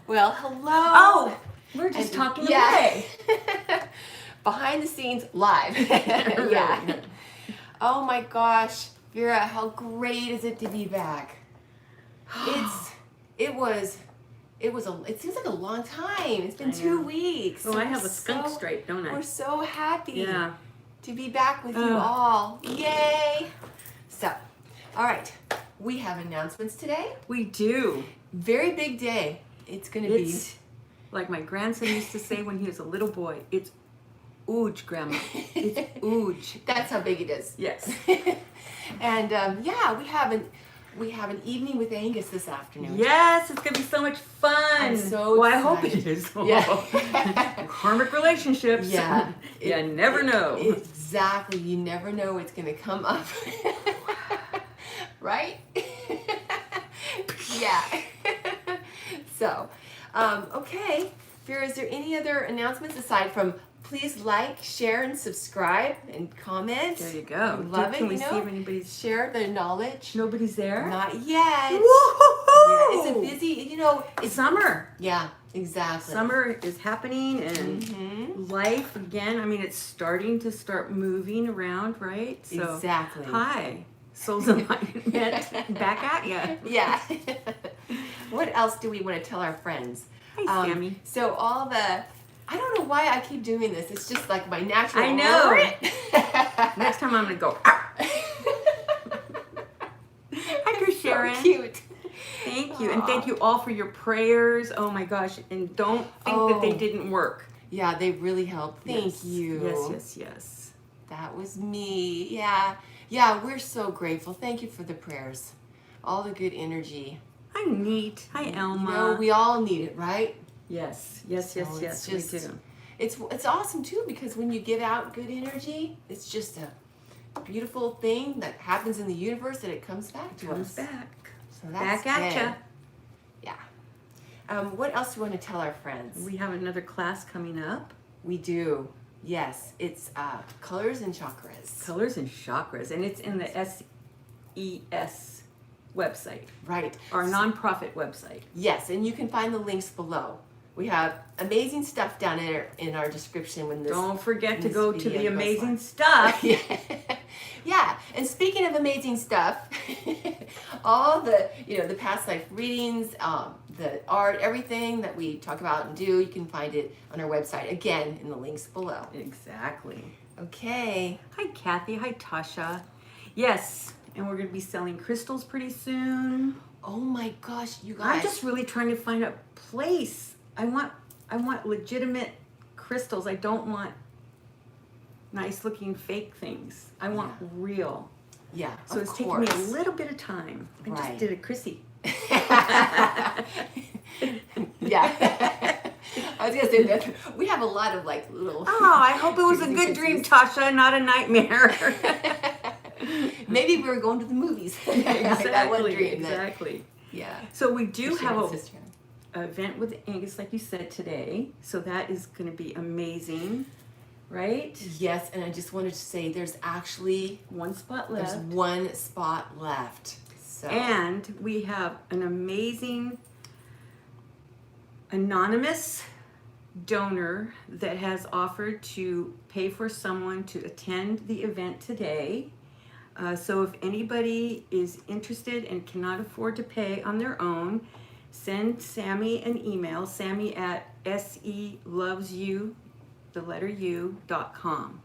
Well, hello. Oh, we're just talking away. Behind the scenes live. Yeah. Oh my gosh, Vera, how great is it to be back? It seems like a long time. It's been 2 weeks. Oh, I have a skunk stripe, don't I? We're so happy Yeah. to be back with you all. Yay! So, all right, we have announcements today. We do. Very big day. It's going to be... Like my grandson used to say when he was a little boy, it's ooge, Grandma. It's ooge. That's how big it is. Yes. And yeah, we have an evening with Angus this afternoon. Yes, it's going to be so much fun. I'm so I excited. hope it is. Yeah. Karmic relationships. Yeah. You never know. Exactly. You never know what's going to come up. Right? Yeah. So, okay. Vera, is there any other announcements aside from please like, share, and subscribe and comment? There you go. We love it. Can we see if anybody's... Share the knowledge. Nobody's there? Not yet. Woo-hoo-hoo! Yeah, it's a busy, It's summer. Yeah, exactly. Summer is happening and life again. I mean, it's starting to start moving around, right? So, exactly. Hi, Soul's Enlightenment. Back at ya. Yeah. What else do we want to tell our friends? Hi, Sami. So I don't know why I keep doing this. It's just like my natural. I know. Next time I'm gonna go. Hi, Sharon. So cute. Thank you, and thank you all for your prayers. Oh my gosh! And don't think that they didn't work. Yeah, they really helped. Thank you. Yes. That was me. Yeah. We're so grateful. Thank you for the prayers, all the good energy. Hi, Neat. Hi, Elma. You know, we all need it, right? Yes. We do. It's awesome too because when you give out good energy, it's just a beautiful thing that happens in the universe that it comes back to us. Back. So that's back at ya. Yeah. What else do we want to tell our friends? We have another class coming up. We do. Yes, it's Colors and Chakras. Colors and Chakras, and it's in the SES website. Right. Our nonprofit website. Yes, and you can find the links below. We have amazing stuff down there in our description when this. Don't forget to go to the amazing live. stuff. Yeah. And speaking of amazing stuff, all the the past life readings, the art, everything that we talk about and do, you can find it on our website again in the links below. Exactly. Okay. Hi, Kathy. Hi, Tasha. Yes, and we're going to be selling crystals pretty soon. Oh my gosh, you guys! I'm just really trying to find a place. I want legitimate crystals. I don't want nice looking fake things. I want real. Yeah. So it's taking me a little bit of time. I just did a Chrissy. Yeah. I was gonna say that we have a lot of like little. Oh, I hope it was a good dream, Tasha, not a nightmare. Maybe we were going to the movies. Exactly. That one dream. Exactly. Yeah. So we do have an event with Angus, like you said, today. So that is going to be amazing, right? Yes, and I just wanted to say there's actually one spot left. There's one spot left. So. And we have an amazing anonymous donor that has offered to pay for someone to attend the event today. So if anybody is interested and cannot afford to pay on their own, send Sami an email, Sami at selovesyou.com,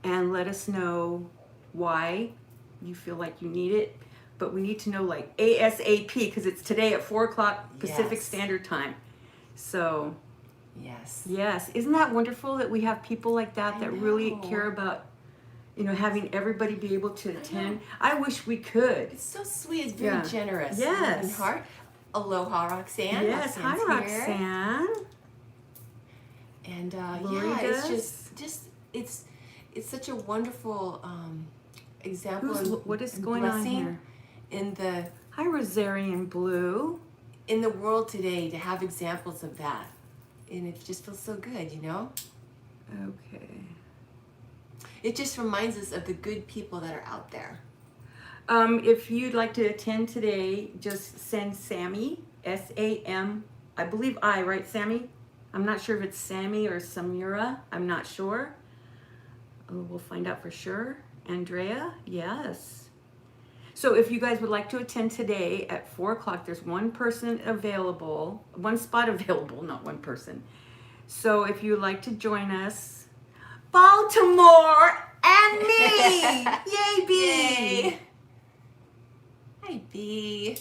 and let us know why you feel like you need it. But we need to know like ASAP because it's today at 4 o'clock Pacific Standard Time. So, yes. Isn't that wonderful that we have people like that that really care about, having everybody be able to attend? I wish we could. It's so sweet. It's very generous. Yes. And heart. Aloha, Roxanne. Yes. Hi, Roxanne. And it's just it's such a wonderful example. What is going on here? Hi, Rosarian Blue. In the world today, to have examples of that, and it just feels so good, Okay. It just reminds us of the good people that are out there. If you'd like to attend today, just send Sami, S-A-M, I believe right, Sami? I'm not sure if it's Sami or Samira. I'm not sure. We'll find out for sure. Andrea, yes. So if you guys would like to attend today at 4 o'clock, there's one person available, one spot available, not one person. So if you'd like to join us, Baltimore and me! Yay, B! Yay. Hi, B.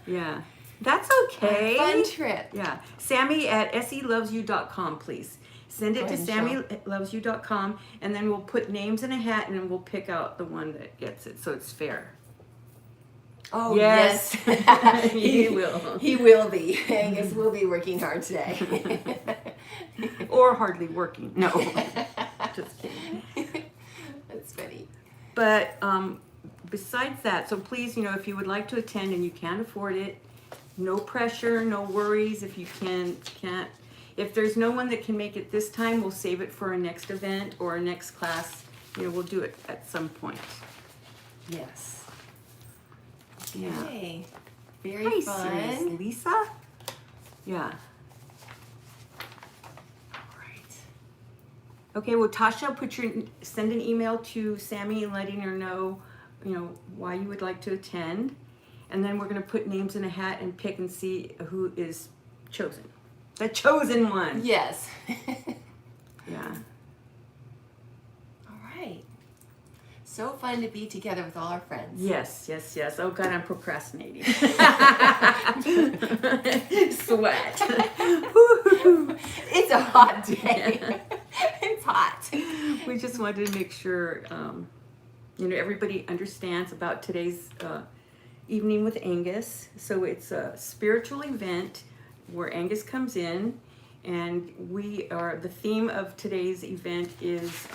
Yeah, that's okay. Fun trip. Yeah, Sami at selovesyou.com, please. Send it to SamiLovesYou.com, and then we'll put names in a hat, and then we'll pick out the one that gets it, so it's fair. Oh, yes. He will. He will be. Angus will be working hard today. Or hardly working. No, just kidding. That's funny. But besides that, so please, if you would like to attend and you can afford it, no pressure, no worries. If you can't. If there's no one that can make it this time, we'll save it for a next event or a next class. We'll do it at some point. Yes. Yeah. Okay. Very Hi, fun. Serious Lisa? Yeah. All right. Okay, well, Tasha, send an email to Sami and letting her know, why you would like to attend. And then we're going to put names in a hat and pick and see who is chosen. The chosen one. Yes. Yeah. All right. So fun to be together with all our friends. Yes. Oh, God, I'm procrastinating. Sweat. It's a hot day. It's hot. We just wanted to make sure, everybody understands about today's evening with Angus. So it's a spiritual event where Angus comes in, and the theme of today's event is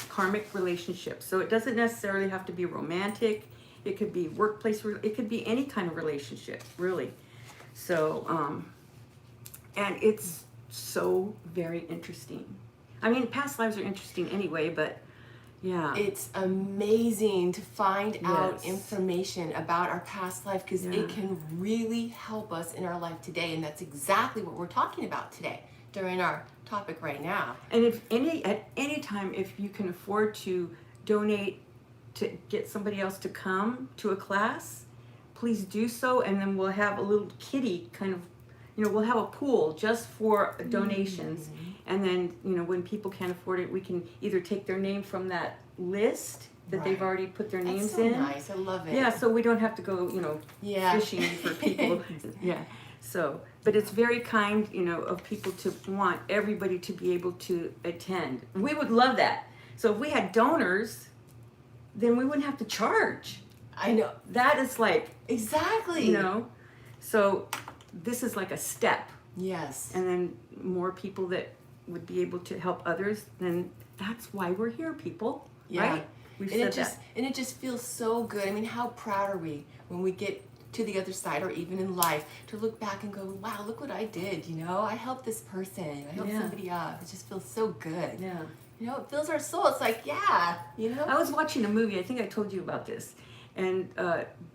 karmic relationships. So it doesn't necessarily have to be romantic. It could be workplace. It could be any kind of relationship, really. So, and it's so very interesting. I mean, past lives are interesting anyway, but yeah. It's amazing to find out Yes. information about our past life, because Yeah. it can really help us in our life today. And that's exactly what we're talking about today during our topic right now. And at any time, if you can afford to donate to get somebody else to come to a class, please do so. And then we'll have a little kitty kind of, we'll have a pool just for donations. Mm-hmm. And then, when people can't afford it, we can either take their name from that list that they've Right. already put their That's names so in. nice. I love it. Yeah, so we don't have to go, Yeah. fishing for people. Yeah. So, but it's very kind, of people to want everybody to be able to attend. We would love that. So if we had donors, then we wouldn't have to charge. I know. That is like, Exactly. So this is like a step. Yes. And then more people that would be able to help others, then that's why we're here, people. Yeah. Right? We've And said it just feels so good. I mean, how proud are we when we get to the other side, or even in life, to look back and go, wow, look what I did, I helped this person, I helped Yeah. somebody up. It just feels so good. Yeah. It fills our soul. It's like, yeah, I was watching a movie, I think I told you about this, and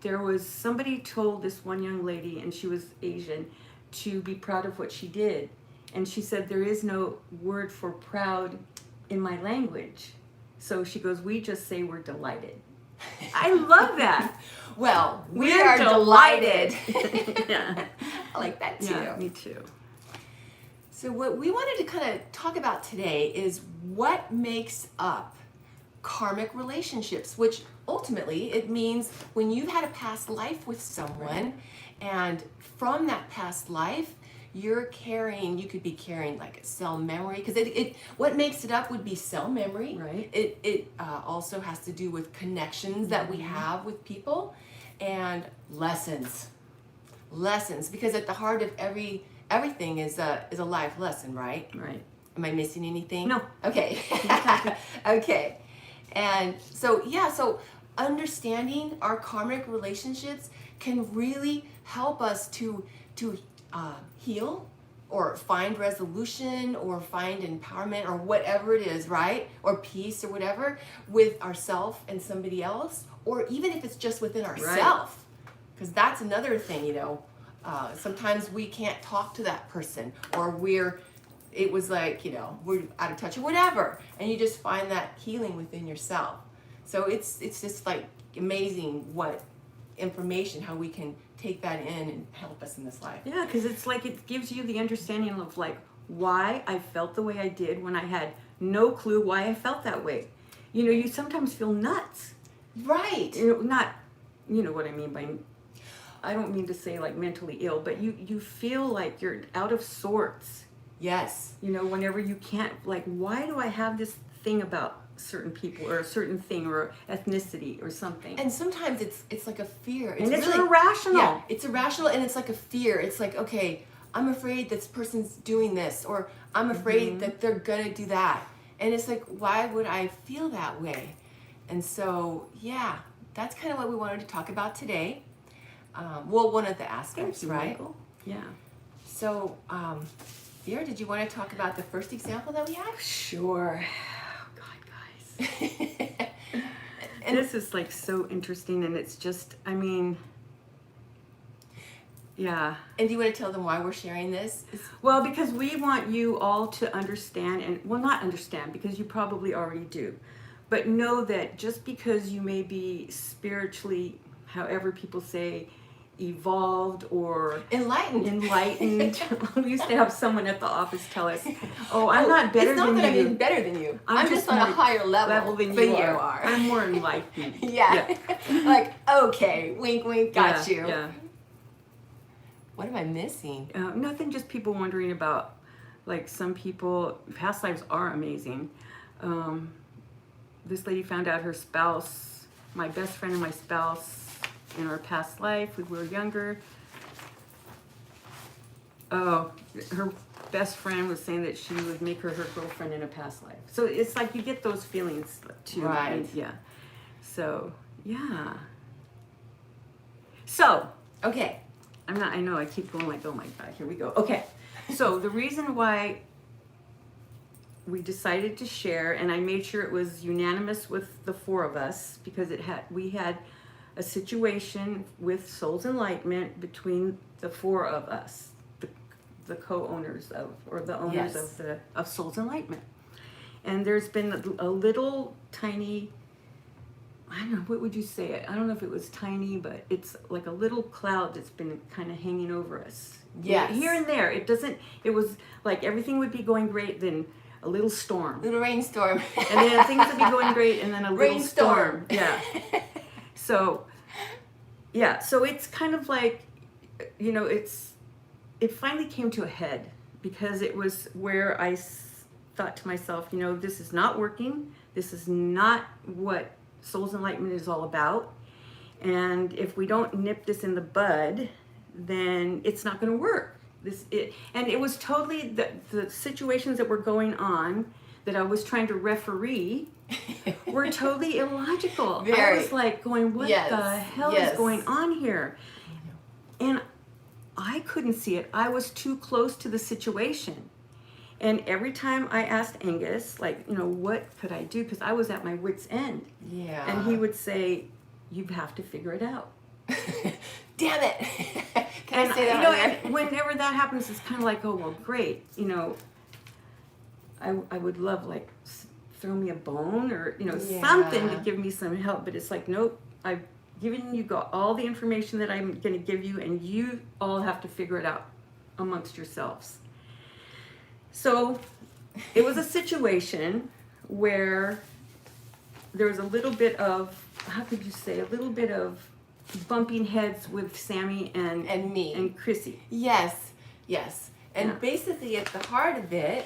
there was somebody told this one young lady, and she was Asian, to be proud of what she did. And she said, there is no word for proud in my language. So she goes, we just say we're delighted. I love that. Well, we We're are delighted. Yeah. I like that too. Yeah, me too. So what we wanted to kind of talk about today is what makes up karmic relationships, which ultimately it means when you've had a past life with someone, and from that past life, you could be carrying like a cell memory, because what makes it up would be cell memory. Right. It also has to do with connections that we have with people, and lessons, because at the heart of everything is a life lesson, right? Right. Am I missing anything? No. Okay. Okay. And so understanding our karmic relationships can really help us to heal, or find resolution, or find empowerment, or whatever it is, right? Or peace, or whatever, with ourselves and somebody else, or even if it's just within ourselves. Because that's another thing, Sometimes we can't talk to that person, or it was like, we're out of touch or whatever. And you just find that healing within yourself. So it's just like amazing what information, how we can take that in and help us in this life. Yeah, because it's like it gives you the understanding of like why I felt the way I did when I had no clue why I felt that way. You sometimes feel nuts. Right. Not, what I mean by, I don't mean to say like mentally ill, but you feel like you're out of sorts. Yes. Whenever you can't, like, why do I have this thing about certain people or a certain thing or ethnicity or something? And sometimes it's like a fear. It's really irrational. Yeah, it's irrational, and it's like a fear. It's like, okay, I'm afraid this person's doing this, or I'm afraid that they're gonna do that. And it's like, why would I feel that way? And so, yeah, that's kind of what we wanted to talk about today. One of the aspects, right? Michael. Yeah. So, Vera, did you want to talk about the first example that we had? Sure. Oh, God, guys. And this is like so interesting, and it's just, yeah. And do you want to tell them why we're sharing this? Well, because we want you all to understand, and not understand, because you probably already do, but know that just because you may be spiritually, however people say, evolved or enlightened. We used to have someone at the office tell us, "Oh, I'm not better than you." It's not that I'm even better than you. I'm just on a higher level than you are. are. I'm more enlightened. Yeah. Like, okay, wink, wink, got you. Yeah. What am I missing? Nothing. Just people wondering about, like, some people. Past lives are amazing. This lady found out her spouse, my best friend and my spouse, in our past life when we were younger. Oh, her best friend was saying that she would make her girlfriend in a past life. So it's like you get those feelings too. Right. And, yeah. So, yeah. So, Okay. I know I keep going like, oh my God, here we go. Okay. So the reason why we decided to share, and I made sure it was unanimous with the four of us, because we had a situation with Soul's Enlightenment between the four of us, the co-owners of, or the owners of Soul's Enlightenment. And there's been a little tiny, I don't know, what would you say? I don't know if it was tiny, but it's like a little cloud that's been kind of hanging over us. Yes. Here and there. It was like everything would be going great, then a little storm. Little rainstorm. And then things would be going great, and then a little Rainstorm. storm. Yeah. So, yeah, so it's kind of like, it finally came to a head, because it was where I thought to myself, this is not working. This is not what Soul's Enlightenment is all about. And if we don't nip this in the bud, then it's not going to work. And it was totally the situations that were going on that I was trying to referee were totally illogical. Very. I was like going, what the hell is going on here? And I couldn't see it. I was too close to the situation. And every time I asked Angus, like, what could I do? Because I was at my wit's end. Yeah. And he would say, you have to figure it out. Damn it. Can I say that? And whenever that happens, it's kind of like, oh, well, great. I would love, like, throw me a bone or, something to give me some help. But it's like, nope, I've given you all the information that I'm going to give you, and you all have to figure it out amongst yourselves. So it was a situation where there was a little bit of, how could you say, a little bit of bumping heads with Sami and me and Chrissy. Yes. And basically at the heart of it,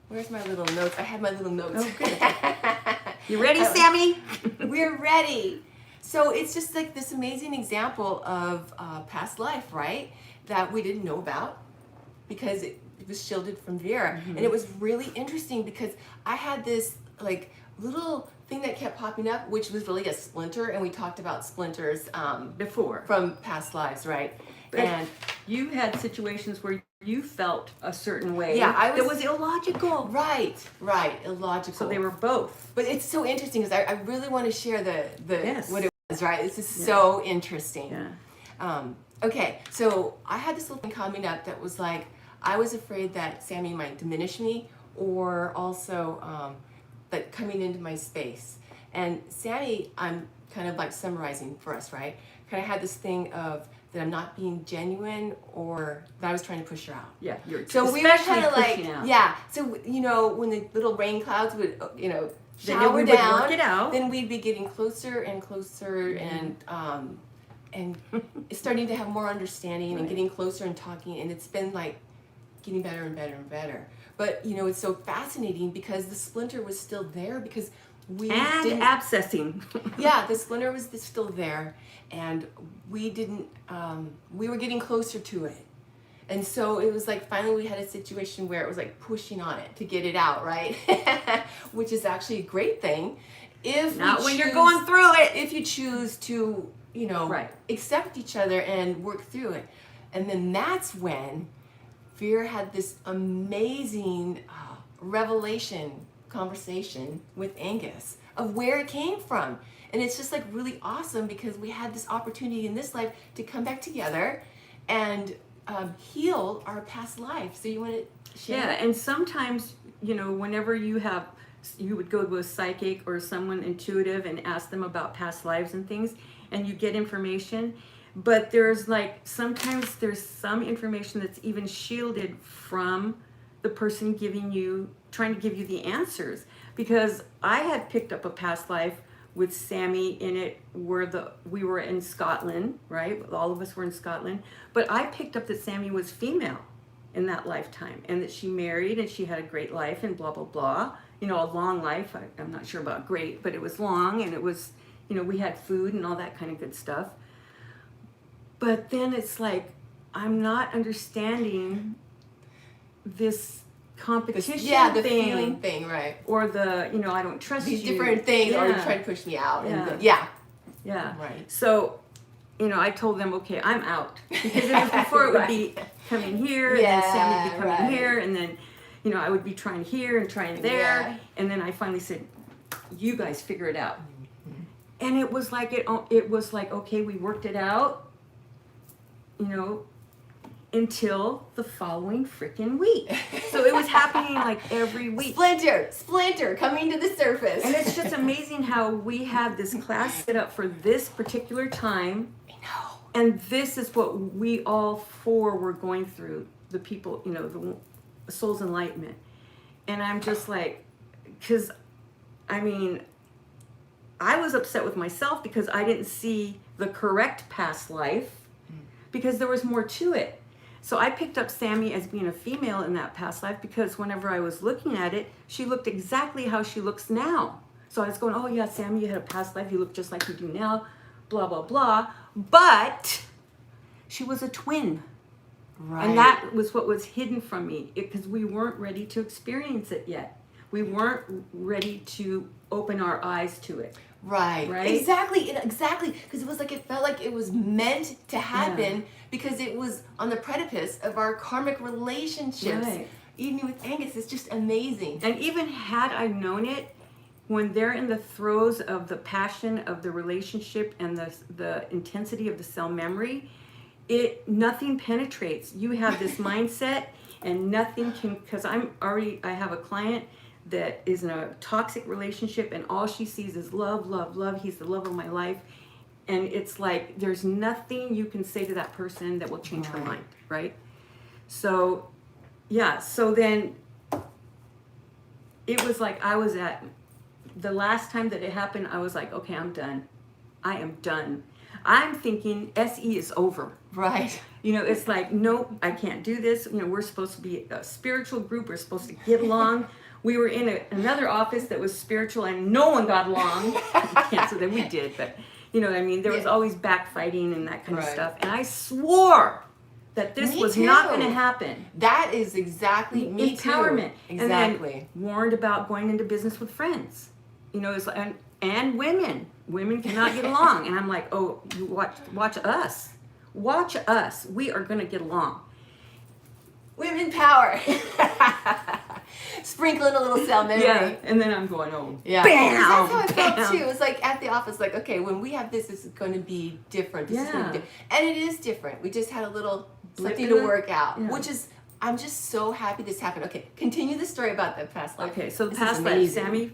where's my little notes? I had my little notes. Oh, good. You ready, Sami? We're ready. So it's just like this amazing example of past life, right? That we didn't know about because it was shielded from Vera. Mm-hmm. And it was really interesting because I had this like little thing that kept popping up, which was really a splinter, and we talked about splinters before from past lives, right? But and you had situations where you felt a certain way. Yeah, that was illogical. Right, illogical. So they were both. But it's so interesting because I really want to share the Yes. what it was. Right, this is so interesting. Yeah. Okay, so I had this little thing coming up that was like, I was afraid that Sami might diminish me, or also like coming into my space. And Sami, I'm kind of like summarizing for us, right? Kind of had this thing of that I'm not being genuine, or that I was trying to push her out. Yeah, you're So we were kind of like, out. yeah. So you know, when the little rain clouds would, shower we would down, work it out. then we'd be getting closer and closer, and starting to have more understanding and getting closer and talking, and it's been like getting better and better and better. But it's so fascinating because the splinter was still there because we didn't abscessing. yeah, the splinter was still there, and we didn't we were getting closer to it. And so it was like finally we had a situation where it was like pushing on it to get it out, right? Which is actually a great thing if not when you're going through it. If you choose to right. accept each other and work through it. And then that's when Vera had this amazing revelation conversation with Angus of where it came from. And it's just like really awesome because we had this opportunity in this life to come back together and heal our past life. So you want to share? Yeah, and sometimes, whenever you would go to a psychic or someone intuitive and ask them about past lives and things, and you get information, but sometimes there's some information that's even shielded from the person trying to give you the answers. Because I had picked up a past life with Sami in it where we were in Scotland, right? All of us were in Scotland. But I picked up that Sami was female in that lifetime and that she married and she had a great life and blah, blah, blah. A long life. I'm not sure about great, but it was long and it was, we had food and all that kind of good stuff. But then it's like, I'm not understanding this competition the thing. Feeling thing, right? Or I don't trust These you. different things, or you Yeah. try to push me out. Yeah. Yeah. Right. So, I told them, okay, I'm out. Because before it would be coming here, and then Sami would be coming here, and then, I would be trying here and trying there. Yeah. And then I finally said, you guys figure it out. And it was like, okay, we worked it out, until the following freaking week. So it was happening like every week. Splinter coming to the surface. And it's just amazing how we had this class set up for this particular time. I know. And this is what we all four were going through, the people, the soul's enlightenment. And I'm just like, because, I was upset with myself because I didn't see the correct past life because there was more to it. So I picked up Sami as being a female in that past life because whenever I was looking at it, she looked exactly how she looks now. So I was going, oh yeah, Sami, you had a past life, you look just like you do now, blah, blah, blah. But she was a twin. Right. And that was what was hidden from me because we weren't ready to experience it yet. We weren't ready to open our eyes to it. Right. Exactly. Because it was like, it felt like it was meant to happen because it was on the precipice of our karmic relationships. Right. Even with Angus, it's just amazing. And even had I known it, when they're in the throes of the passion of the relationship and the intensity of the cell memory, nothing penetrates. You have this mindset and nothing can, because I have a client that is in a toxic relationship and all she sees is love, love, love. He's the love of my life. And it's like, there's nothing you can say to that person that will change her mind, right? So, so then it was like the last time that it happened, I was like, okay, I'm done. I am done. I'm thinking SE is over. Right. It's like, nope, I can't do this. We're supposed to be a spiritual group. We're supposed to get along. We were in another office that was spiritual and no one got along. So then we did, but there was always backfighting and that kind of stuff. And I swore that this was not going to happen. That is exactly me empowerment. Too. Exactly. And then warned about going into business with friends. It's like, and women. Women cannot get along. And I'm like, oh, you watch us. Watch us. We are going to get along. Women power. Sprinkling a little cell memory. Yeah, and then I'm going, oh, Yeah. bam, That's how I felt bam. too. It was like at the office, like, okay, when we have this is going to be different. This is going to be and it is different. We just had a little something to work out, which is, I'm just so happy this happened. Okay, continue the story about the past life. Okay, so the This past is life, amazing. Sammy,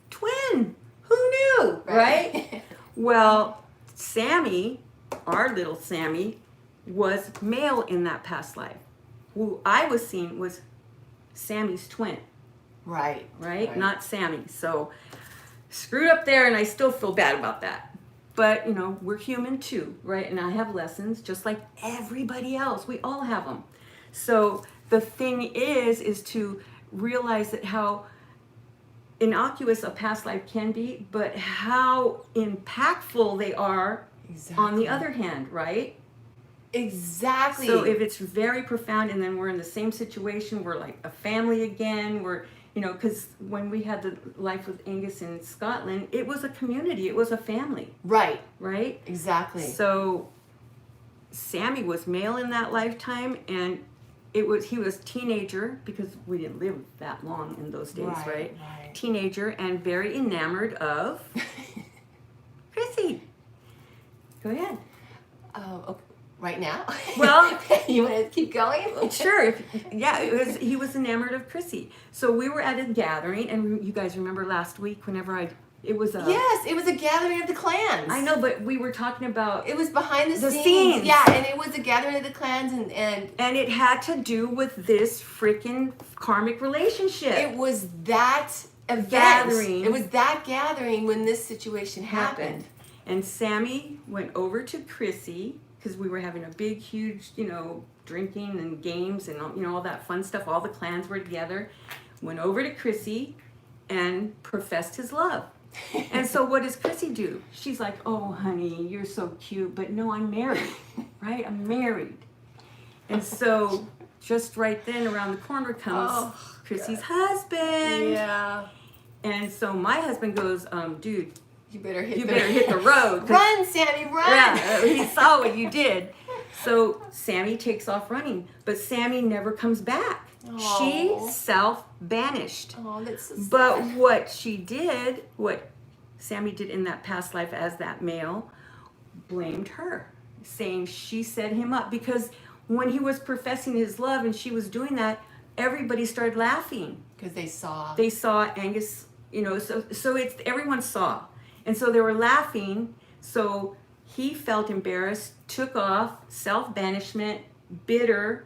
twin. Who knew, right? Well, Sammy, our little Sammy, was male in that past life. Who I was seeing was Sammy's twin. Right. Not Sami. So screwed up there, and I still feel bad about that. But you know, we're human too, right? And I have lessons just like everybody else. We all have them. So the thing is to realize that how innocuous a past life can be, but how impactful they are on the other hand, right? Exactly. So if it's very profound, and then we're in the same situation, we're like a family again, we're, you know, because when we had the life with Angus in Scotland, it was a community, it was a family. Right. Exactly. So Sami was male in that lifetime, and he was teenager, because we didn't live that long in those days, right? Teenager, and very enamored of Chrissy. Go ahead. Okay. Right now? Well, you want to keep going? Sure. He was enamored of Chrissy. So we were at a gathering, and you guys remember last week whenever it was a... Yes, it was a gathering of the clans. I know, but we were talking about... It was behind the scenes. Yeah, and it was a gathering of the clans, and it had to do with this freaking karmic relationship. It was that event. Gathering. It was that gathering when this situation happened. And Sami went over to Chrissy, because we were having a big, huge, you know, drinking and games and, you know, all that fun stuff. All the clans were together. Went over to Chrissy and professed his love. And so what does Chrissy do? She's like, oh, honey, you're so cute. But no, I'm married, right? I'm married. And so just right then around the corner comes Chrissy's husband. Yeah. And so my husband goes, dude, you better hit the road. Run, Sami, run. Yeah, he saw what you did. So Sami takes off running, but Sami never comes back. Aww. She self-banished. Oh, that's so sad. But what Sami did in that past life as that male, blamed her, saying she set him up. Because when he was professing his love and she was doing that, everybody started laughing. Because they saw Angus, you know, so it's everyone saw. And so they were laughing, so he felt embarrassed, took off, self-banishment, bitter,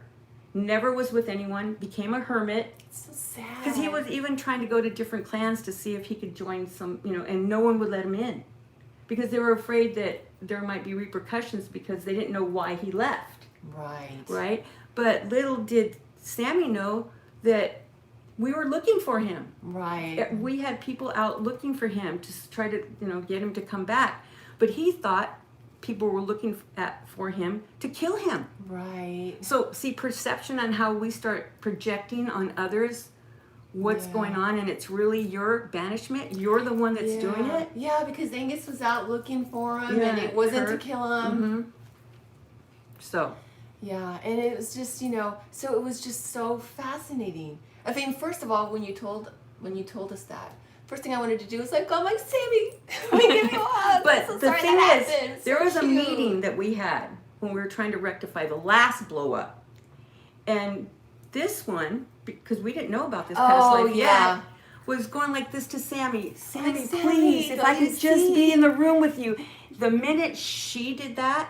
never was with anyone, became a hermit. It's so sad. Because he was even trying to go to different clans to see if he could join some, you know, and no one would let him in. Because they were afraid that there might be repercussions because they didn't know why he left. Right? But little did Sami know that we were looking for him. Right. We had people out looking for him to try to, you know, get him to come back. But he thought people were looking for him to kill him. Right. So, see, perception on how we start projecting on others what's going on, and it's really your banishment. You're the one that's doing it. Yeah, because Angus was out looking for him, and it wasn't to kill him. Mm-hmm. So. Yeah, and it was just, you know, so it was just so fascinating. I mean, first of all, when you told us that, first thing I wanted to do was like, oh my Sami, let me give you a hug. But so the thing is, there was cute. a meeting that we had when we were trying to rectify the last blow up, and this one, because we didn't know about this past life yet, was going like this to Sami. Sami, please, if I could just be in the room with you. The minute she did that,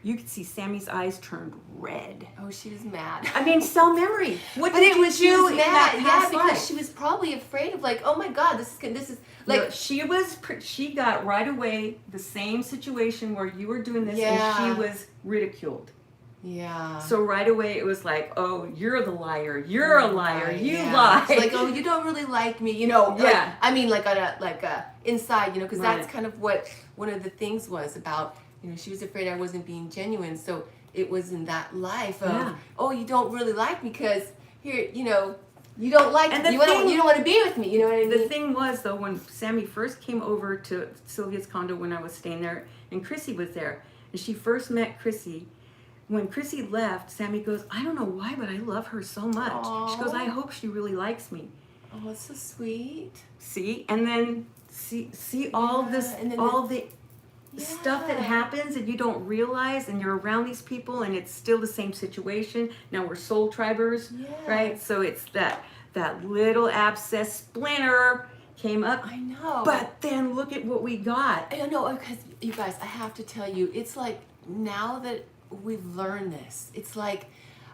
you could see Sami's eyes turned red. Oh, she was mad. I mean, cell memory. What but did it you was do she was in mad. that past because life? she was probably afraid of like, oh my God, this is like. No, she got right away the same situation where you were doing this, and she was ridiculed. Yeah. So right away it was like, oh, you're the liar. You're a liar. You lie. It's like, oh, you don't really like me, you know. Yeah. Like, I mean, like on a inside, you know, because that's kind of what one of the things was about. You know, she was afraid I wasn't being genuine, so it was in that life of, oh, you don't really like me because here, you know, you don't like me. You don't want to be with me. You know what I mean? The thing was though, when Sami first came over to Sylvia's condo when I was staying there, and Chrissy was there, and she first met Chrissy, when Chrissy left, Sami goes, I don't know why, but I love her so much. Aww. She goes, I hope she really likes me. Oh, it's so sweet. See? And then see all this, and then all the stuff that happens and you don't realize, and you're around these people and it's still the same situation. Now we're soul tribers, right? So it's that little abscess splinter came up. I know. But then look at what we got. I know, because you guys, I have to tell you, it's like now that we've learned this, it's like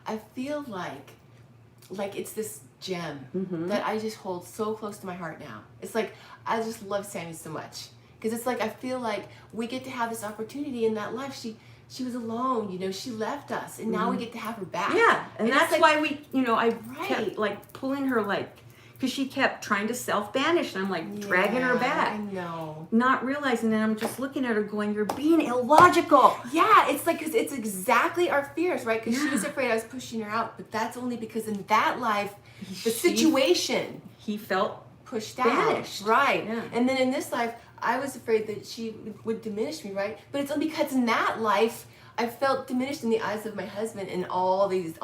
I feel like it's this gem that I just hold so close to my heart now. It's like I just love Sami so much, because it's like I feel like we get to have this opportunity in that life. She was alone, you know, she left us, and now we get to have her back. Yeah, and that's like, why we, you know, I kept like pulling her, like, because she kept trying to self-banish, and I'm like dragging her back. I know. Not realizing that I'm just looking at her going, you're being illogical. Yeah, it's like, because it's exactly our fears, right? Because she was afraid I was pushing her out, but that's only because in that life, the situation, he felt pushed banished. out. Right. Yeah. And then in this life, I was afraid that she would diminish me, right? But it's only because in that life, I felt diminished in the eyes of my husband and all the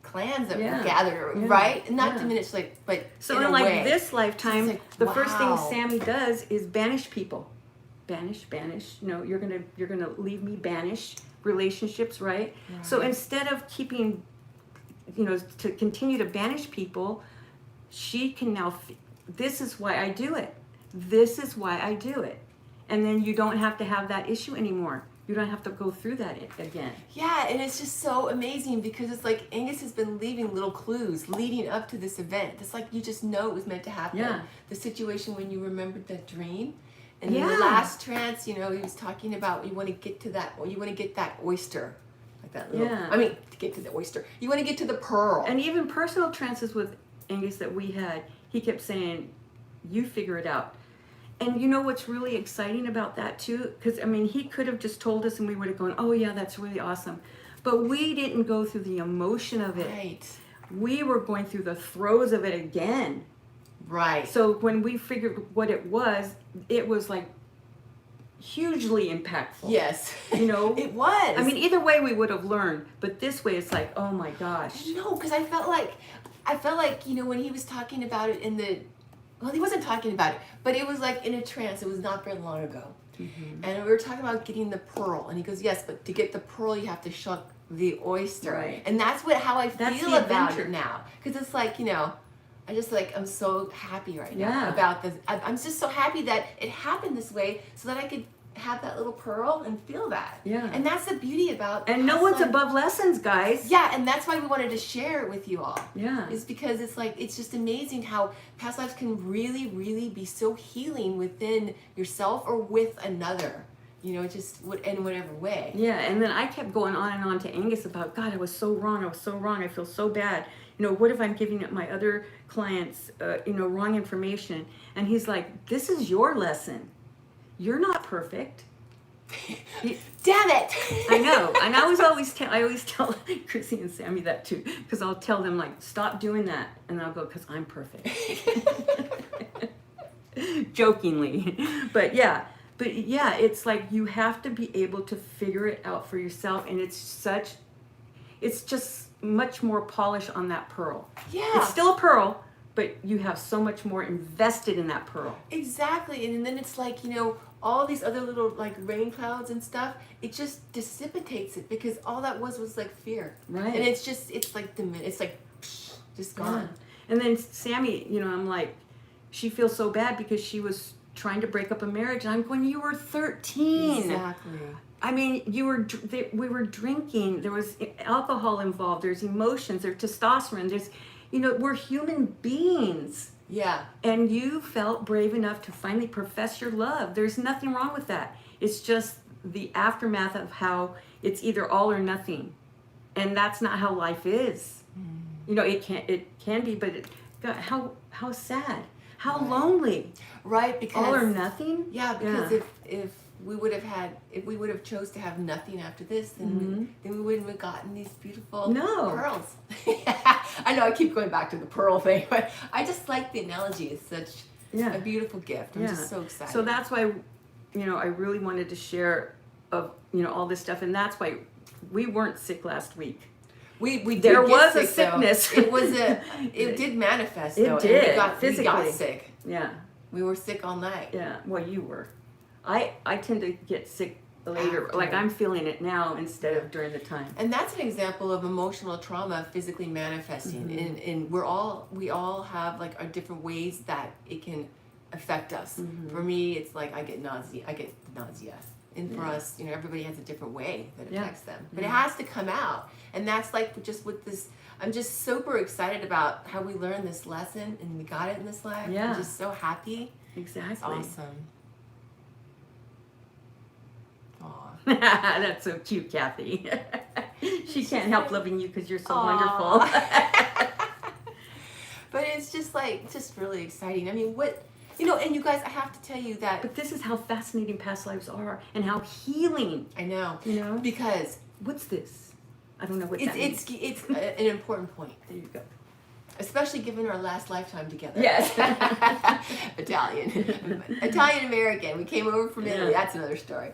clans that were gathered, right? And not diminished, like, but so in in a like way. this lifetime, like, the first thing wow. Sami does is banish people. Banish. No, you're gonna leave me. Banish relationships, right? So instead of keeping, you know, to continue to banish people, she can now. This is why I do it. This is why I do it. And then you don't have to have that issue anymore. You don't have to go through that again. Yeah, and it's just so amazing, because it's like Angus has been leaving little clues leading up to this event. It's like you just know it was meant to happen. Yeah. The situation when you remembered that dream. And in the last trance, you know, he was talking about you want to get to that, or you want to get that oyster. Like that little, I mean, to get to the oyster. You want to get to the pearl. And even personal trances with Angus that we had, he kept saying, you figure it out. And you know what's really exciting about that too? Because, I mean, he could have just told us and we would have gone, oh yeah, that's really awesome. But we didn't go through the emotion of it. Right. We were going through the throes of it again. Right. So when we figured what it was like hugely impactful. Yes. You know? It was. I mean, either way we would have learned. But this way it's like, oh my gosh. No, because I felt like, you know, when he was talking about it well, he wasn't talking about it, but it was like in a trance. It was not very long ago. And we were talking about getting the pearl. And he goes, yes, but to get the pearl, you have to shuck the oyster. Right. And that's how I feel the about adventure. it now. Because it's like, you know, I'm so happy right now Yeah. about this. I'm just so happy that it happened this way so that I could have that little pearl and feel that. Yeah. And that's the beauty about And no past one's life. above lessons, guys. Yeah, and that's why we wanted to share it with you all. Yeah. Is because it's like, it's just amazing how past lives can really, really be so healing within yourself or with another. You know, just in whatever way. Yeah, and then I kept going on and on to Angus about, God, I was so wrong. I feel so bad. You know, what if I'm giving my other clients, you know, wrong information? And he's like, this is your lesson. You're not perfect. Damn it! I know, and I always tell Chrissy and Sami that too, because I'll tell them like, stop doing that, and I'll go, because I'm perfect. Jokingly, but yeah, it's like you have to be able to figure it out for yourself, and it's just much more polish on that pearl. Yeah. It's still a pearl, but you have so much more invested in that pearl. Exactly, and then it's like, you know, all these other little like rain clouds and stuff, it just dissipates it, because all that was like fear. Right. And it's like just gone. Yeah. And then Sami, you know, I'm like, she feels so bad because she was trying to break up a marriage, and I'm going, you were 13. Exactly. I mean, we were drinking. There was alcohol involved. There's emotions. There's testosterone. There's, you know, we're human beings. Yeah. And you felt brave enough to finally profess your love. There's nothing wrong with that. It's just the aftermath of how it's either all or nothing, and that's not how life is. You know, it can be, but God, how sad, how lonely. Right, because all or nothing. Yeah, because if we would have chose to have nothing after this, then we wouldn't have gotten these beautiful pearls. I know I keep going back to the pearl thing, but I just like the analogy. It's such a beautiful gift. I'm just so excited. So that's why, you know, I really wanted to share of, you know, all this stuff, and that's why we weren't sick last week. We did There get was a sick, though. sickness. It did manifest, It though. did, And we got physically. sick. Yeah, We were sick all night. yeah. Well, you were. I tend to get sick later. After. Like I'm feeling it now instead of during the time. And that's an example of emotional trauma physically manifesting. And we all have like our different ways that it can affect us. For me, it's like I get nausea. And for us, everybody has a different way that affects them. But it has to come out. And that's like just with this, I'm just super excited about how we learned this lesson and we got it in this life. Yeah. I'm just so happy. Exactly. It's awesome. Aw. That's so cute, Kathy. She can't help loving you because you're so Aw. wonderful. But it's just really exciting. I mean, and you guys, I have to tell you that. But this is how fascinating past lives are and how healing. I know. Because What's this? I don't know what that means. it's an important point. There you go. Especially given our last lifetime together. Yes. Italian American. We came over from Italy. That's another story.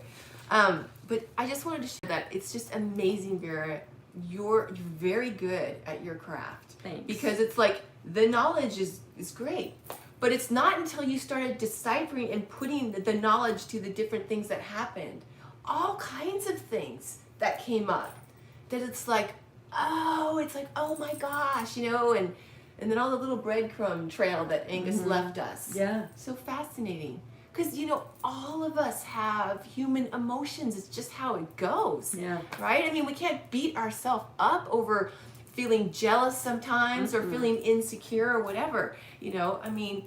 But I just wanted to share that it's just amazing, Vera. You're very good at your craft. Thanks. Because it's like the knowledge is great. But it's not until you started deciphering and putting the knowledge to the different things that happened, all kinds of things that came up, that it's like, oh my gosh, and then all the little breadcrumb trail that Angus left us. Yeah. So fascinating. Because, all of us have human emotions. It's just how it goes. Yeah. Right? I mean, we can't beat ourselves up over feeling jealous sometimes or feeling insecure or whatever. I mean,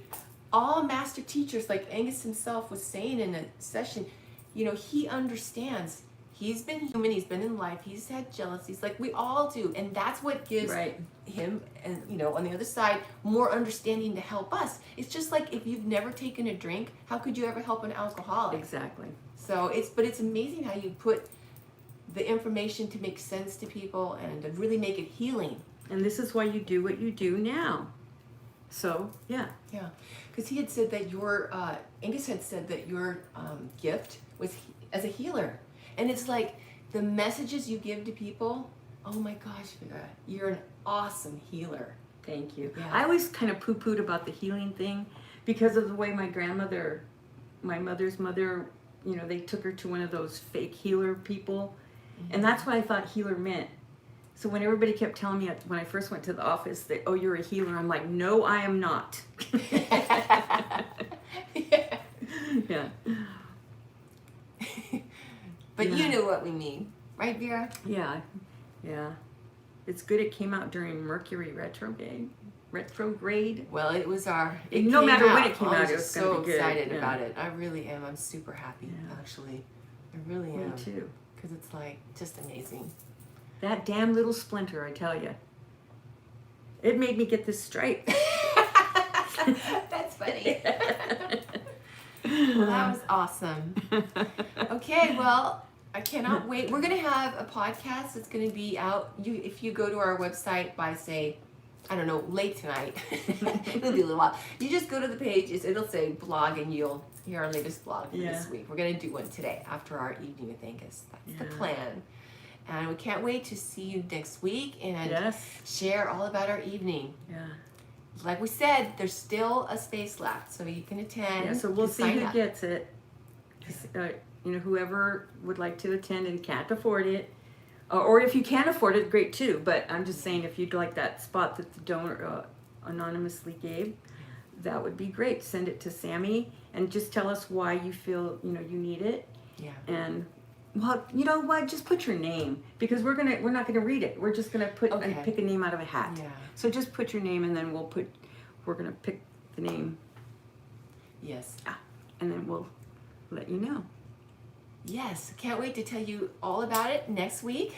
all master teachers, like Angus himself was saying in a session, he understands. He's been human. He's been in life. He's had jealousies like we all do. And that's what gives him and, on the other side, more understanding to help us. It's just like if you've never taken a drink, how could you ever help an alcoholic? Exactly. So it's amazing how you put the information to make sense to people and to really make it healing. And this is why you do what you do now. So, yeah. Yeah. Because he had said that Angus had said that your gift was as a healer. And it's like the messages you give to people, oh my gosh, Vera, you're an awesome healer. Thank you. Yeah. I always kind of poo-pooed about the healing thing because of the way my mother's mother, they took her to one of those fake healer people. And that's what I thought healer meant. So when everybody kept telling me when I first went to the office that, oh, you're a healer, I'm like, no, I am not. Yeah. But you know what we mean, right, Vera? Yeah. Yeah. It's good it came out during Mercury retrograde. Well, it was no matter when it came out, it was so going to be good. excited about it. I really am. I'm super happy, actually. I really am. Me too. Because it's just amazing. That damn little splinter, I tell you. It made me get this stripe. That's funny. Well, that was awesome. Okay, well, I cannot wait. We're going to have a podcast that's going to be out. If you go to our website by, say, I don't know, late tonight. It'll be a little while. You just go to the page. It'll say blog, and you'll hear our latest blog for this week. We're going to do one today after our evening with Angus. That's the plan. And we can't wait to see you next week and share all about our evening. Yeah. Like we said, there's still a space left, so you can attend. Yeah, so we'll see who gets it. Whoever would like to attend and can't afford it. Or if you can afford it, great too. But I'm just saying, if you'd like that spot that the donor anonymously gave, that would be great. Send it to Sami and just tell us why you feel you need it. Yeah. And well, you know what? Just put your name, because we're not gonna read it. We're just gonna pick a name out of a hat. Yeah. So just put your name, and then we're gonna pick the name. Yes. And then we'll let you know. Yes, can't wait to tell you all about it next week.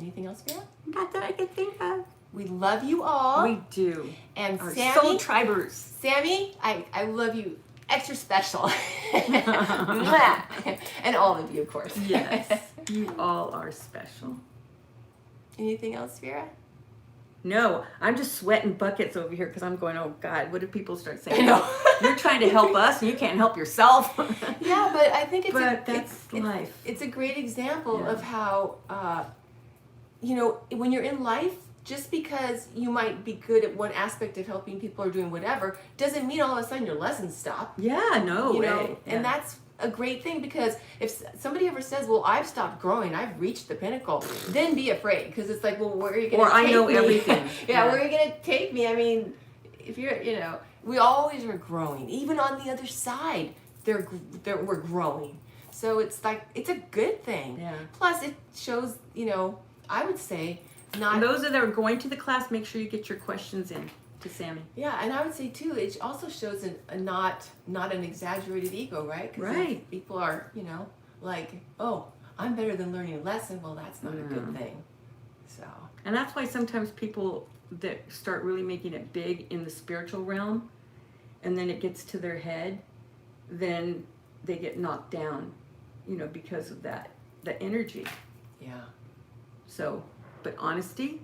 Anything else, Vera? Not that I can think of. We love you all. We do. And our Sami, soul tribers. Sami, I love you extra special. And all of you, of course. Yes, you all are special. Anything else, Vera? No, I'm just sweating buckets over here because I'm going, oh God, what if people start I saying, know. oh, you're trying to help us and you can't help yourself? Yeah, but I think that's life. It's a great example Yeah. of how, you know, when you're in life, just because you might be good at one aspect of helping people or doing whatever, doesn't mean all of a sudden your lessons stop. Yeah, no You way. know, Yeah. and that's a great thing, because if somebody ever says, well, I've stopped growing, I've reached the pinnacle, then be afraid, because it's like, well, where are you going to Or take me? I know everything. Yeah, where are you going to take me? I mean, if you're, you know, we always are growing. Even on the other side, we're growing. So it's like, it's a good thing. Yeah. Plus, it shows, you know, I would say, not... And those that are going to the class, make sure you get your questions in to Sami. Yeah, and I would say too, it also shows a not an exaggerated ego, right? 'Cause Right. if people are, you know, like, oh, I'm better than learning a lesson. Well, that's not a good thing. So. And that's why sometimes people that start really making it big in the spiritual realm, and then it gets to their head, then they get knocked down, you know, because of that, the energy. Yeah. So, but honesty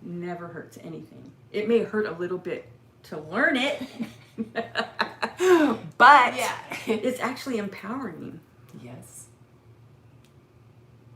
never hurts anything. It may hurt a little bit to learn it, but Yeah. it's actually empowering. Yes.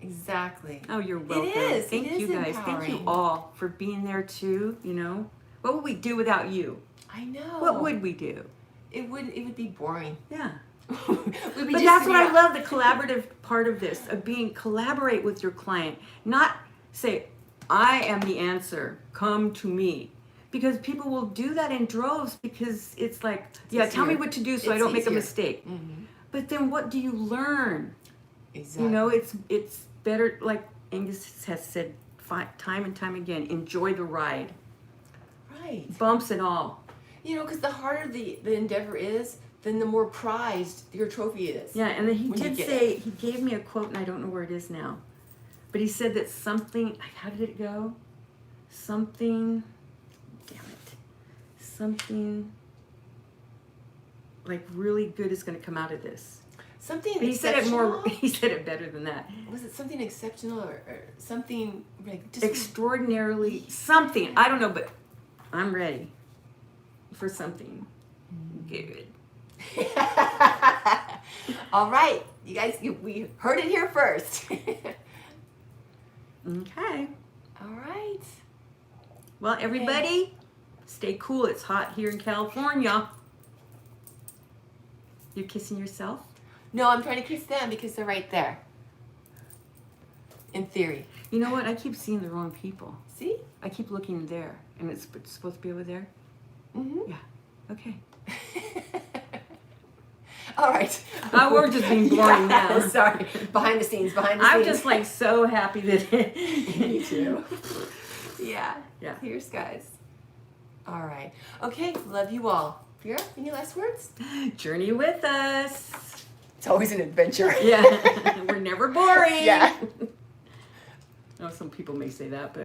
Exactly. Oh, you're welcome. It is. Thank It is you guys. Thank you empowering. all for being there too, you know. What would we do without you? I know. What would we do? It would be boring. Yeah. We'd be But just that's what I sitting love, the collaborative part of this, of being collaborate with your client. Not say, I am the answer, come to me. Because people will do that in droves because it's like, yeah, tell me easier. what to do so I It's don't make a easier. mistake. Mhm. But then what do you learn? Exactly. You know, it's better, like Angus has said time and time again, enjoy the ride. Right. Bumps and all. You know, because the harder the endeavor is, then the more prized your trophy is. Yeah, and then he When you did get say, he gave me a quote, and I don't know where it is now. But he said that something, how did it go? Something, damn it. Something like really good is going to come out of this. Something But he said it exceptional? more, he said it better than that. Was it something exceptional or something like just Extraordinarily, something, I don't know, but I'm ready for something good. All right, you guys, we heard it here first. Okay. All right. Well, everybody, stay cool. It's hot here in California. You're kissing yourself? No, I'm trying to kiss them because they're right there. In theory. You know what? I keep seeing the wrong people. See? I keep looking there, and it's supposed to be over there? Mm-hmm. Yeah. Okay. All right. We're just being boring now. Sorry. Behind the scenes. I'm just like so happy that Me too. Yeah. Yeah. Here's guys. All right. Okay. Love you all. Vera, any last words? Journey with us. It's always an adventure. Yeah. We're never boring. Yeah. Oh, some people may say that, but